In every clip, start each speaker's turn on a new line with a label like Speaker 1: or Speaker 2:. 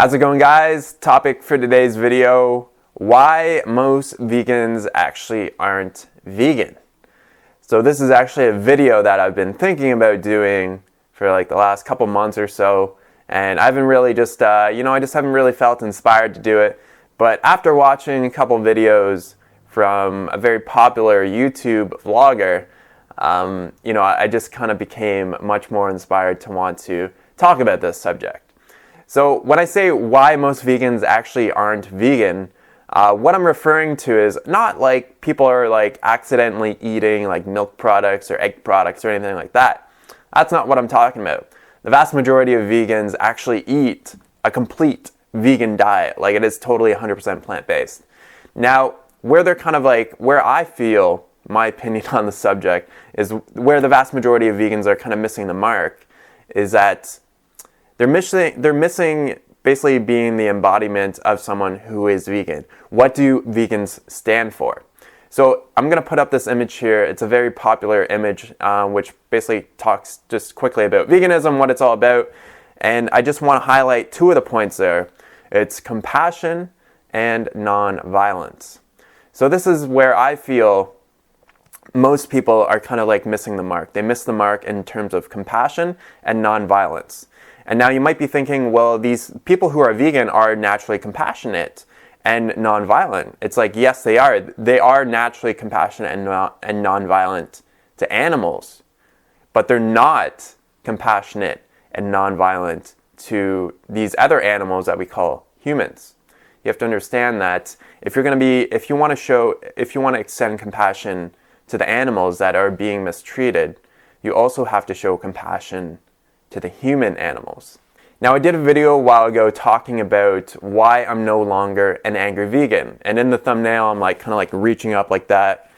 Speaker 1: How's it going, guys? Topic for today's video: why most vegans actually aren't vegan. So this is actually a video that I've been thinking about doing for like the last couple months or so, and I haven't really I just haven't really felt inspired to do it. But after watching a couple videos from a very popular YouTube vlogger, I just kind of became much more inspired to want to talk about this subject. So when I say why most vegans actually aren't vegan, what I'm referring to is not like people are like accidentally eating like milk products or egg products or anything like that. That's not what I'm talking about. The vast majority of vegans actually eat a complete vegan diet. Like, it is totally 100% plant-based. Now, where I feel my opinion on the subject is where the vast majority of vegans are kind of missing the mark is that they're missing basically being the embodiment of someone who is vegan. What do vegans stand for? So I'm going to put up this image here. It's a very popular image which basically talks just quickly about veganism, what it's all about. And I just want to highlight two of the points there. It's compassion and non-violence. So this is where I feel most people are kind of like missing the mark. They miss the mark in terms of compassion and non-violence. And now you might be thinking, well, these people who are vegan are naturally compassionate and non-violent. It's like, yes, they are. They are naturally compassionate and non-violent to animals, but they're not compassionate and non-violent to these other animals that we call humans. You have to understand that if you want to extend compassion to the animals that are being mistreated, you also have to show compassion to the human animals. Now, I did a video a while ago talking about why I'm no longer an angry vegan. And in the thumbnail, I'm like kind of like reaching up like that.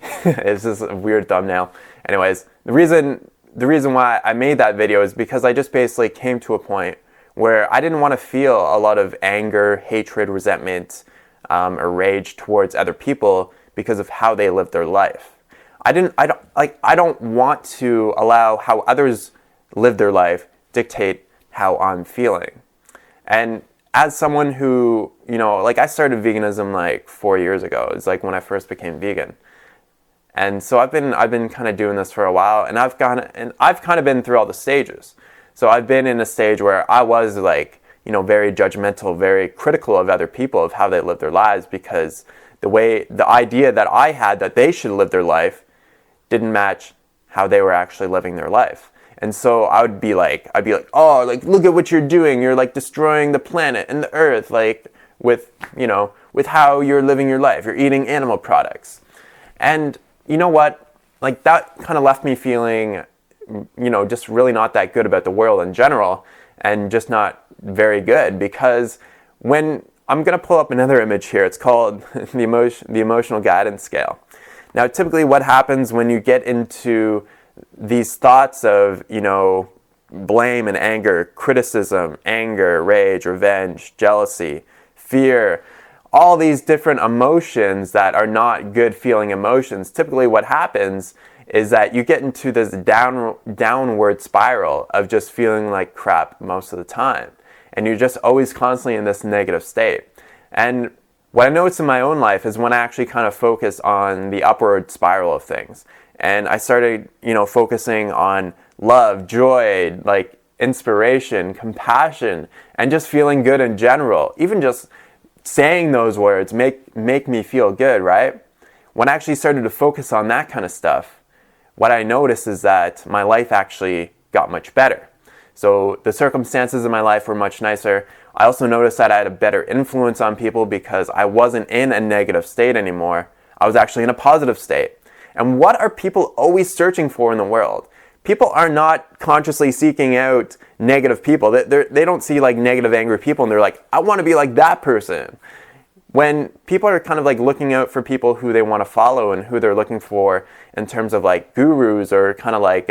Speaker 1: It's just a weird thumbnail. Anyways, the reason why I made that video is because I just basically came to a point where I didn't want to feel a lot of anger, hatred, resentment, or rage towards other people because of how they live their life. I don't want to allow how others live their life dictate how I'm feeling. And as someone who, I started veganism like 4 years ago. It's like when I first became vegan. And so I've been kind of doing this for a while, and I've kind of been through all the stages. So I've been in a stage where I was like, very judgmental, very critical of other people, of how they live their lives, because the idea that I had that they should live their life didn't match how they were actually living their life. And so I'd be like, oh, like, look at what you're doing. You're like destroying the planet and the earth, like with how you're living your life. You're eating animal products. And you know what? Like, that kind of left me feeling, just really not that good about the world in general, and just not very good, because when I'm going to pull up another image here, it's called the emotional guidance scale. Now, typically what happens when you get into these thoughts of, blame and anger, criticism, anger, rage, revenge, jealousy, fear, all these different emotions that are not good feeling emotions, typically what happens is that you get into this downward spiral of just feeling like crap most of the time. And you're just always constantly in this negative state. And what I noticed in my own life is when I actually kind of focus on the upward spiral of things. And I started, focusing on love, joy, like inspiration, compassion, and just feeling good in general. Even just saying those words make me feel good, right? When I actually started to focus on that kind of stuff, what I noticed is that my life actually got much better. So the circumstances in my life were much nicer. I also noticed that I had a better influence on people because I wasn't in a negative state anymore. I was actually in a positive state. And what are people always searching for in the world? People are not consciously seeking out negative people. They don't see like negative, angry people and they're like, I want to be like that person. When people are kind of like looking out for people who they want to follow and who they're looking for in terms of like gurus or kind of like,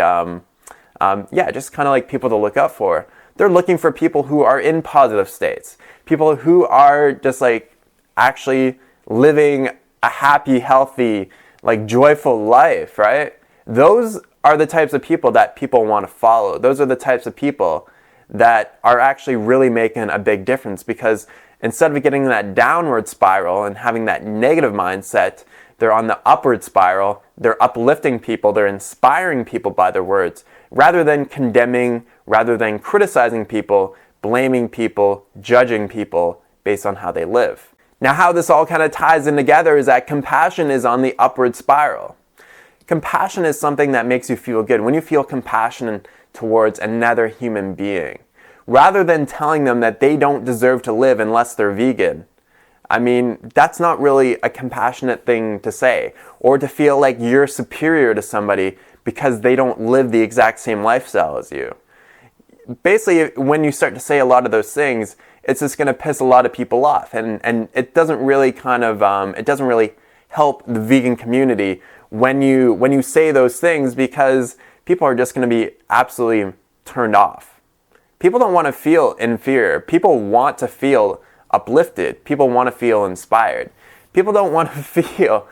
Speaker 1: just kind of like people to look up for. They're looking for people who are in positive states. People who are just like actually living a happy, healthy, like joyful life, right? Those are the types of people that people want to follow. Those are the types of people that are actually really making a big difference, because instead of getting that downward spiral and having that negative mindset, they're on the upward spiral. They're uplifting people. They're inspiring people by their words, rather than condemning, rather than criticizing people, blaming people, judging people based on how they live. Now, how this all kind of ties in together is that compassion is on the upward spiral. Compassion is something that makes you feel good. When you feel compassion towards another human being, rather than telling them that they don't deserve to live unless they're vegan, I mean, that's not really a compassionate thing to say, or to feel like you're superior to somebody because they don't live the exact same lifestyle as you. Basically, when you start to say a lot of those things, it's just going to piss a lot of people off, and it doesn't really it doesn't really help the vegan community when you say those things, because people are just going to be absolutely turned off. People don't want to feel inferior. People want to feel uplifted. People want to feel inspired. People don't want to feel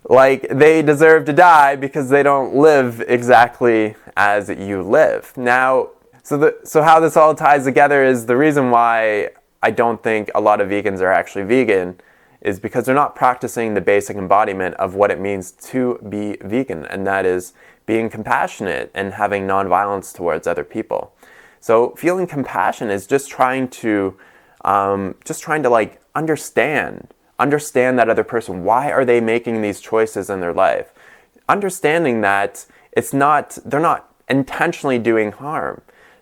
Speaker 1: like they deserve to die because they don't live exactly as you live. Now, so how this all ties together is the reason why I don't think a lot of vegans are actually vegan is because they're not practicing the basic embodiment of what it means to be vegan, and that is being compassionate and having nonviolence towards other people. So feeling compassion is just trying to like understand that other person. Why are they making these choices in their life? Understanding that they're not intentionally doing harm.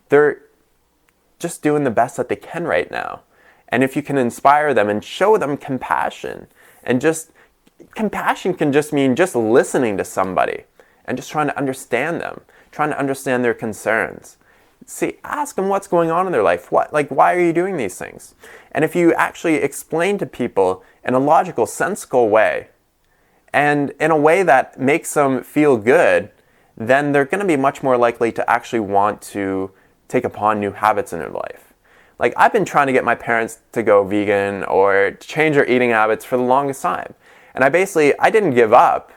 Speaker 1: They're just doing the best that they can right now. And if you can inspire them and show them compassion, and just compassion can just mean just listening to somebody and just trying to understand them, trying to understand their concerns. See, ask them what's going on in their life. Why are you doing these things? And if you actually explain to people in a logical, sensible way, and in a way that makes them feel good, then they're going to be much more likely to actually want to take upon new habits in their life. Like, I've been trying to get my parents to go vegan or to change their eating habits for the longest time. And I didn't give up.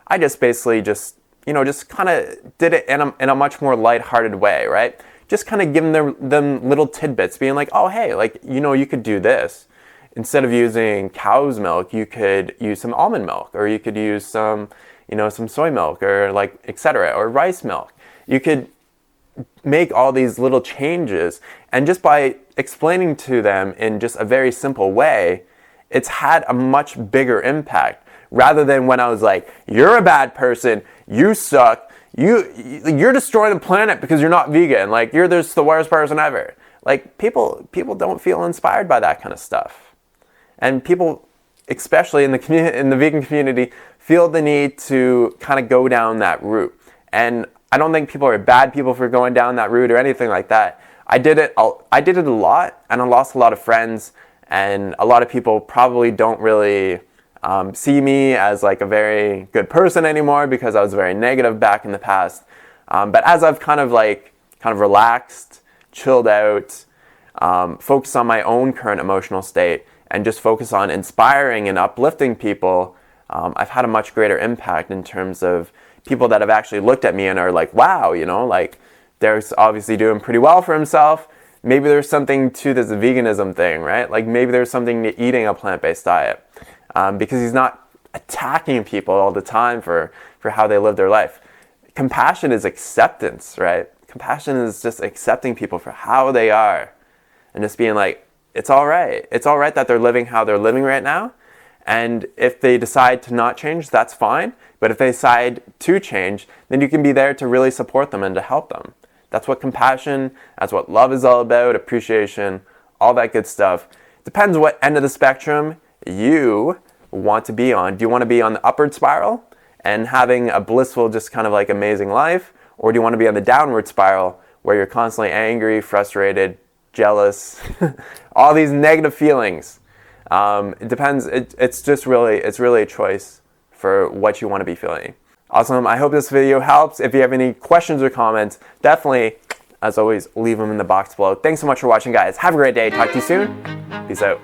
Speaker 1: I just kind of did it in a much more lighthearted way, right? Just kind of giving them little tidbits, being like, oh, hey, you could do this. Instead of using cow's milk, you could use some almond milk, or you could use some soy milk, or etc., or rice milk. You could make all these little changes, and just by explaining to them in just a very simple way, it's had a much bigger impact, rather than when I was like, you're a bad person, you suck, you're destroying the planet because you're not vegan, like you're just the worst person ever. Like, people don't feel inspired by that kind of stuff. And people, especially in the vegan community, feel the need to kind of go down that route. And I don't think people are bad people for going down that route or anything like that. I did it a lot, and I lost a lot of friends, and a lot of people probably don't really see me as like a very good person anymore, because I was very negative back in the past. But as I've kind of relaxed, chilled out, focused on my own current emotional state, and just focus on inspiring and uplifting people, I've had a much greater impact in terms of people that have actually looked at me and are like, wow, Derek's obviously doing pretty well for himself. Maybe there's something to this veganism thing, right? Like, maybe there's something to eating a plant-based diet, because he's not attacking people all the time for how they live their life. Compassion is acceptance, right? Compassion is just accepting people for how they are, and just being like, it's all right. It's all right that they're living how they're living right now. And if they decide to not change, that's fine. But if they decide to change, then you can be there to really support them and to help them. That's what compassion, that's what love is all about, appreciation, all that good stuff. Depends what end of the spectrum you want to be on. Do you want to be on the upward spiral and having a blissful, just kind of like amazing life? Or do you want to be on the downward spiral where you're constantly angry, frustrated, jealous, all these negative feelings? It depends. It's really a choice for what you want to be feeling. Awesome. I hope this video helps. If you have any questions or comments, definitely, as always, leave them in the box below. Thanks so much for watching, guys. Have a great day. Talk to you soon. Peace out.